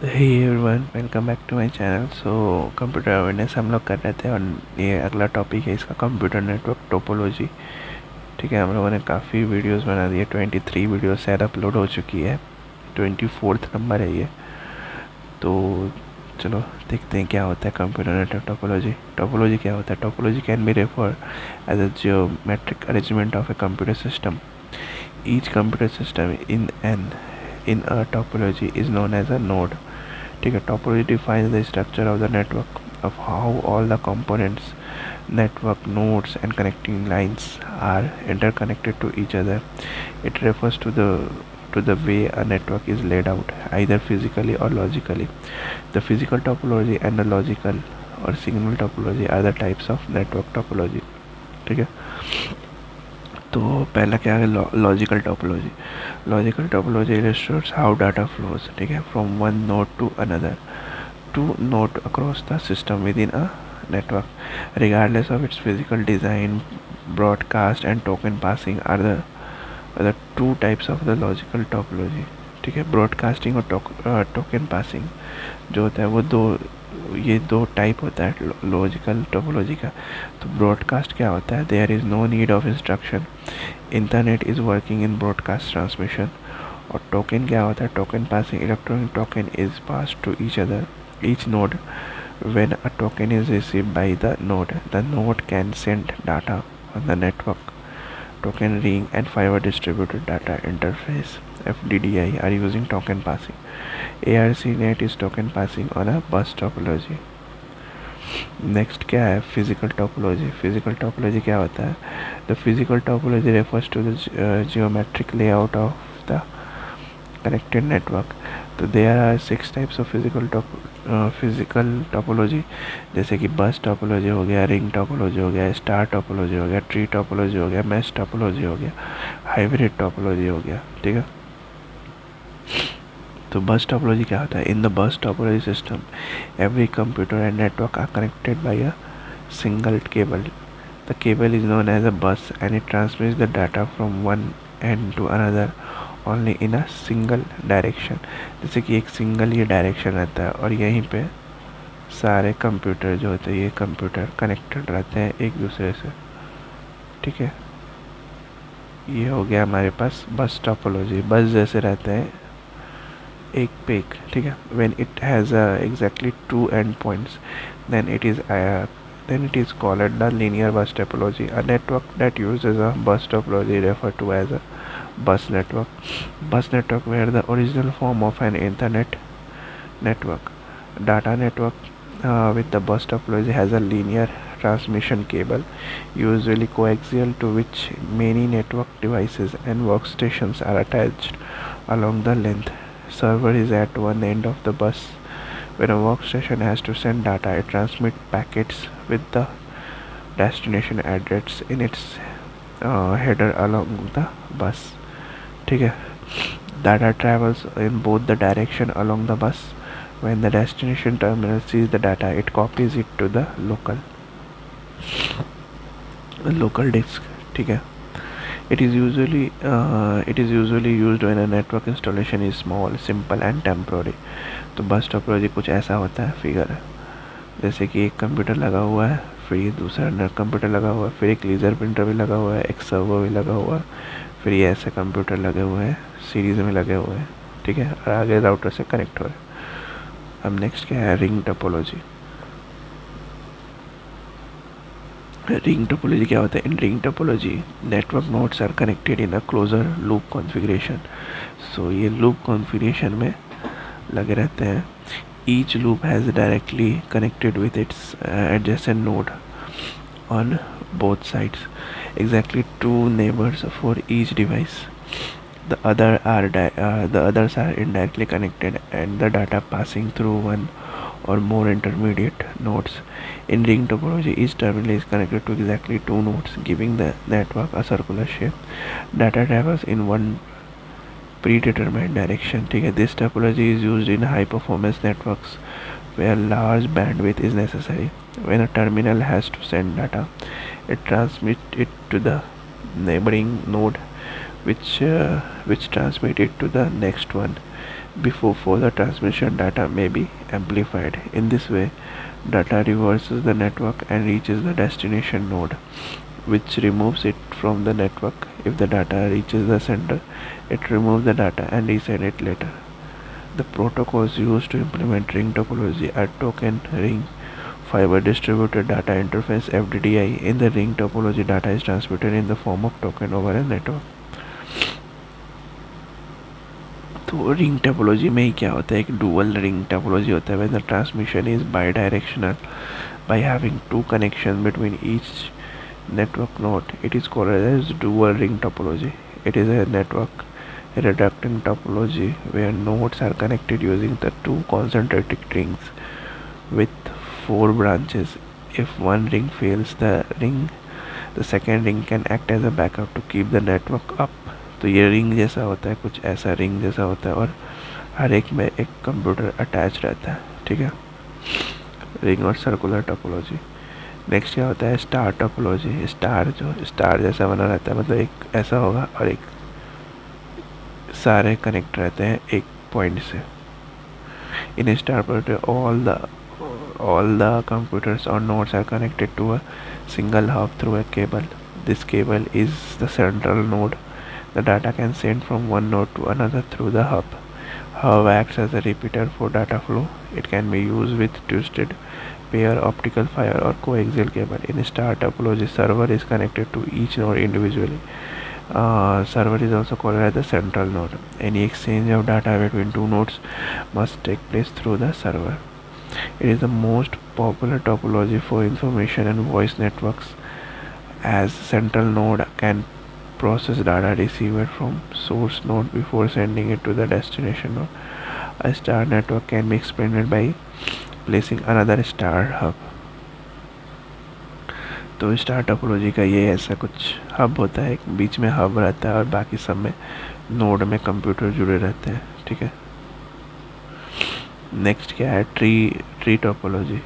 Hey everyone, welcome back to my channel. Computer awareness हम लोग कर रहे थे और ये अगला टॉपिक है इसका कंप्यूटर नेटवर्क टोपोलॉजी। ठीक है, हम लोगों ने काफ़ी वीडियोस बना दिए, 23 वीडियोस शायद अपलोड हो चुकी है, 24th नंबर है ये। तो चलो देखते हैं क्या होता है कंप्यूटर नेटवर्क टोपोलॉजी। टोपोलॉजी क्या होता है? Topology can be refer as a geometric arrangement of a computer system. Each computer system in a topology is known as a node. ठीक है, topology defines the structure of the network of how all the components, network nodes and connecting lines are interconnected to each other. It refers to the way a network is laid out, either physically or logically. The physical topology and the logical or signal topology are the types of network topology. ठीक है, तो पहला क्या है? Logical topology. Logical topology illustrates how data flows, ठीक है, from one node to another to node across the system within a network regardless of its physical design. Broadcast and token passing are the two types of the logical topology. ठीक है, broadcasting और token passing जो होता है वो ये दो type होता है लॉजिकल टोपोलॉजी का। तो ब्रॉडकास्ट क्या होता है? There is no need of instruction, internet is working in broadcast transmission. और टोकन क्या होता है? Token passing, electronic token is pass to each other each node. when a token is received by the node can send data on the network. Token ring and fiber distributed data interface FDDI are using token passing. ARCnet is token passing on a bus topology. Next क्या है? Physical topology. Physical topology क्या होता है? The physical topology refers to the geometric layout of the connected network. तो there are 6 types of physical topology, जैसे कि बस topology हो गया, रिंग टोपोलॉजी हो गया, स्टार टोपोलॉजी हो गया, ट्री टोपोलॉजी हो गया, मैश टोपोलॉजी हो गया, हाइब्रिड टोपोलॉजी हो गया। ठीक है, तो बस टोपोलॉजी क्या होता है? In the bus topology system every computer and network are connected by a single cable. The cable is known as a bus and it transmits the data from one end to another only in a single direction. जैसे कि एक single ये direction रहता है और यहीं पे सारे कंप्यूटर जो होते हैं, ये कंप्यूटर कनेक्टेड रहते हैं एक दूसरे से। ठीक है, ये हो गया हमारे पास बस टोपोलॉजी। बस जैसे रहते हैं एक पे एक। ठीक है, when it has exactly two endpoints, then it is called the linear bus topology. A network that uses a bus topology referred to as a bus network. Bus network were the original form of an internet network. Data network with the bus topology has a linear transmission cable, usually coaxial, to which many network devices and workstations are attached along the length. Server is at one end of the bus. When a workstation has to send data, it transmits packets with the destination address in its header along the bus. ठीक है, data travels in both the direction along the bus. When the destination terminal sees the data, it copies it to the local disk. ठीक है, it is usually used when a network installation is small, simple and temporary. तो बस topology कुछ ऐसा होता है figure है, जैसे कि एक कंप्यूटर लगा हुआ है, फिर ये दूसरा कंप्यूटर लगा हुआ है, फिर एक लेज़र प्रिंटर भी लगा हुआ है, एक सर्वर भी लगा हुआ है, फिर ये ऐसे कंप्यूटर लगे हुए हैं, सीरीज़ में लगे हुए हैं। ठीक है, और आगे राउटर से कनेक्ट हो रहे हैं। अब नेक्स्ट क्या है? Ring topology. रिंग टोपोलॉजी क्या होता है? In ring topology network nodes are connected in a closure loop configuration. So ये लूप कॉन्फ़िगरेशन में लगे रहते हैं। Each loop has directly connected with its adjacent node on both sides, exactly 2 neighbors for each device. The others are indirectly connected and the data passing through one or more intermediate nodes. In ring topology, each terminal is connected to exactly 2 nodes, giving the network a circular shape. Data travels in one predetermined direction. This topology is used in high performance networks where large bandwidth is necessary. When a terminal has to send data, it transmits it to the neighboring node, which transmit it to the next one. before further transmission data may be amplified. In this way, data reverses the network and reaches the destination node, which removes it from the network. If the data reaches the sender, it removes the data and resends it later. The protocols used to implement ring topology are token ring, fiber distributed data interface FDDI. In the ring topology, data is transmitted in the form of token over a network. तो ring topology में ही क्या होता है, एक dual ring topology होता है, when the transmission is bidirectional by having two connections between each network node. It is called as dual ring topology. It is a network reducting topology where nodes are connected using the two concentric rings with four branches. If one ring fails, the second ring can act as a backup to keep the network up. तो ये ring जैसा होता है, कुछ ऐसा ring जैसा होता है, और हर एक में एक कंप्यूटर अटैच रहता है, ठीक है, रिंग और सर्कुलर टोपोलॉजी. नेक्स्ट क्या होता है, स्टार टोपोलॉजी. स्टार जो स्टार जैसा बना रहता है, मतलब एक ऐसा होगा और एक सारे कनेक्ट रहते हैं एक पॉइंट से. इन स्टार पर all the computers or nodes are connected to a single hub through a cable. This cable is the central node. The data can send from one node to another through the hub. Hub acts as a repeater for data flow. It can be used with twisted pair, optical fiber or coaxial cable. In star topology, server is connected to each node individually. Server is also called as the central node. Any exchange of data between two nodes must take place through the server. It is the most popular topology for information and voice networks, as central node can process data received from source node before sending it to the destination node. A star network can be explained by placing another star hub. तो star topology का ये ऐसा कुछ hub होता है, एक बीच में hub रहता है और बाकी सब में नोड में कंप्यूटर जुड़े रहते हैं, ठीक है. नेक्स्ट क्या है, ट्री टोपोलॉजी.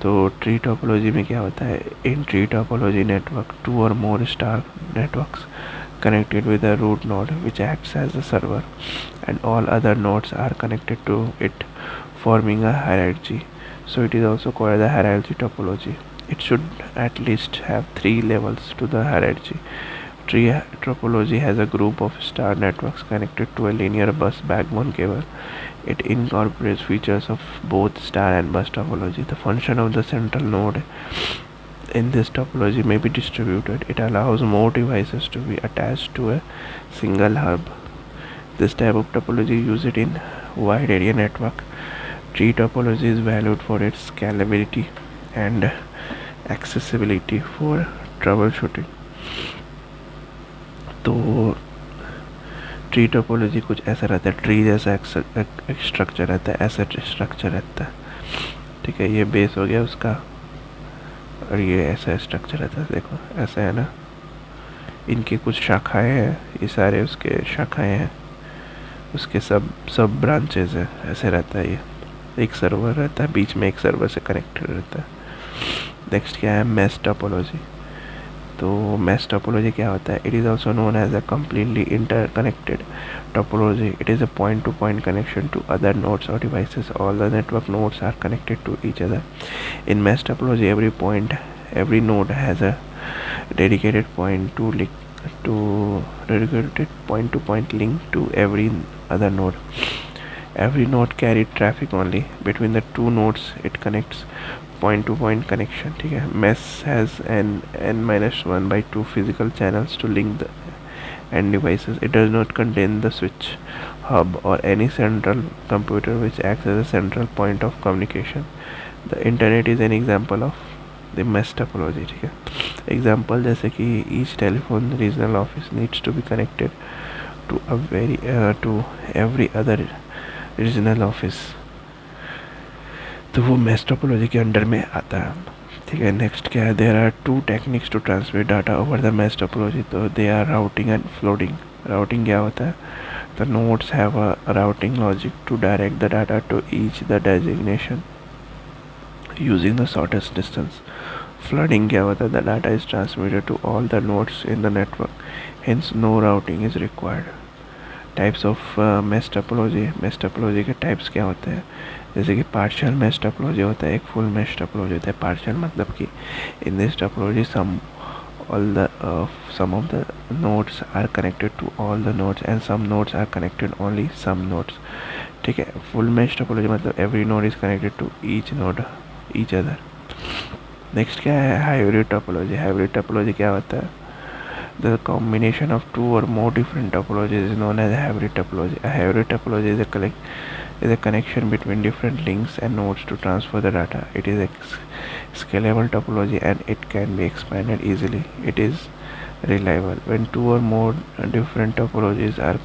तो ट्री टोपोलॉजी में क्या होता है, in tree topology network two or more star networks connected with a root node which acts as a server, and all other nodes are connected to it, forming a hierarchy. So it is also called the hierarchy topology. It should at least have 3 levels to the hierarchy. Tree topology has a group of star networks connected to a linear bus backbone cable. It incorporates features of both star and bus topology. The function of the central node in this topology may be distributed. It allows more devices to be attached to a single hub. This type of topology is used in wide area network. Tree topology is valued for its scalability and accessibility for troubleshooting. तो tree topology कुछ ऐसा रहता है, tree जैसा एक structure रहता है, ऐसा स्ट्रक्चर रहता है, ठीक है. ये बेस हो गया उसका, और ये ऐसा स्ट्रक्चर रहता है, देखो ऐसा है ना. इनकी कुछ शाखाएं हैं, ये सारे उसके शाखाएं हैं, उसके सब ब्रांचेस हैं, ऐसे रहता है. ये एक सर्वर रहता है, बीच में एक सर्वर से कनेक्टेड रहता है. नेक्स्ट क्या है, मैश टोपोलॉजी. तो मैश टोपोलॉजी क्या होता है, it is also known as a completely interconnected topology. It is a point to point connection to other nodes or devices. All the network nodes are connected to each other. In mesh topology, every node has a dedicated point to point link to every other node. Every node carries traffic only between the two nodes it connects. Point to point connection, ठीक है. mesh has n-1/2 physical channels to link the end devices. It does not contain the switch, hub or any central computer which acts as a central point of communication. The internet is an example of the mesh topology, ठीक है. Example जैसे कि each telephone regional office needs to be connected to every other regional office. तो वो mesh topology के under में आता है, ठीक है. नेक्स्ट क्या है, there are 2 techniques to transmit data over the mesh topology. तो they are routing and floating. Routing क्या होता है, the nodes have a routing logic to direct the data to each the designation using the shortest distance. Flooding क्या होता है, the data is transmitted to all the nodes in the network, hence no routing is required. Types of mesh topology के types क्या होते हैं, जैसे कि partial mesh topology होता है, एक फुल मेश टोपोलॉजी होता है। पार्शियल मतलब कि in this topology some of the nodes are connected to all the nodes and some nodes are connected only some nodes, ठीक है। फुल मेश टोपोलॉजी मतलब every node is connected to each other. Next क्या है, hybrid topology क्या होता है, the combination of two or more different topologies is known as hybrid topology. A hybrid topology is a connection between different links and nodes to transfer the data. It is a scalable topology and it can be expanded easily. It is reliable. When two or more different topologies are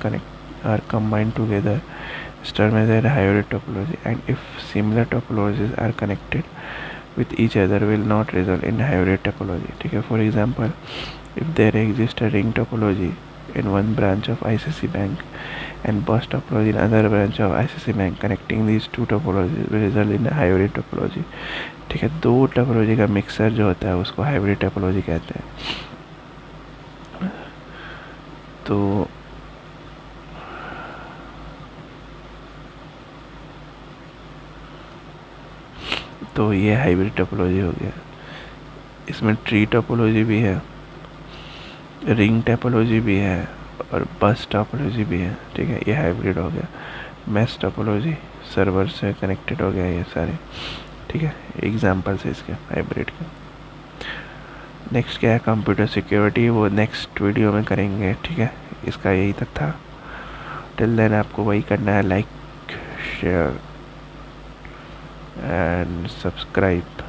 combined together, it's termed as a hybrid topology. And if similar topologies are connected with each other, will not result in hybrid topology. ठीक है, for example, if there exists a ring topology in one branch of ICICI Bank and bus topology in another branch of ICICI Bank, connecting these two topologies will result in a hybrid topology. ठीक है, दो topology का mixer जो होता है उसको hybrid topology कहते हैं। तो ये हाइब्रिड टोपोलॉजी हो गया। इसमें ट्री टोपोलॉजी भी है, रिंग टोपोलॉजी भी है और बस टोपोलॉजी भी है, ठीक है। ये हाइब्रिड हो गया। मैश टोपोलॉजी सर्वर से कनेक्टेड हो गया ये सारे, ठीक है। एग्जाम्पल्स है इसके हाइब्रिड के। नेक्स्ट क्या है, कंप्यूटर सिक्योरिटी, वो नेक्स्ट वीडियो में करेंगे, ठीक है। इसका यही तक था। टिल देन आपको वही करना है, like share and subscribe.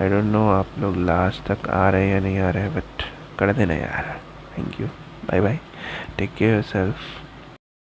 I don't know आप लोग लास्ट तक आ रहे हैं या नहीं आ रहे हैं, बट कर देना यार। Thank you, bye bye, take care yourself.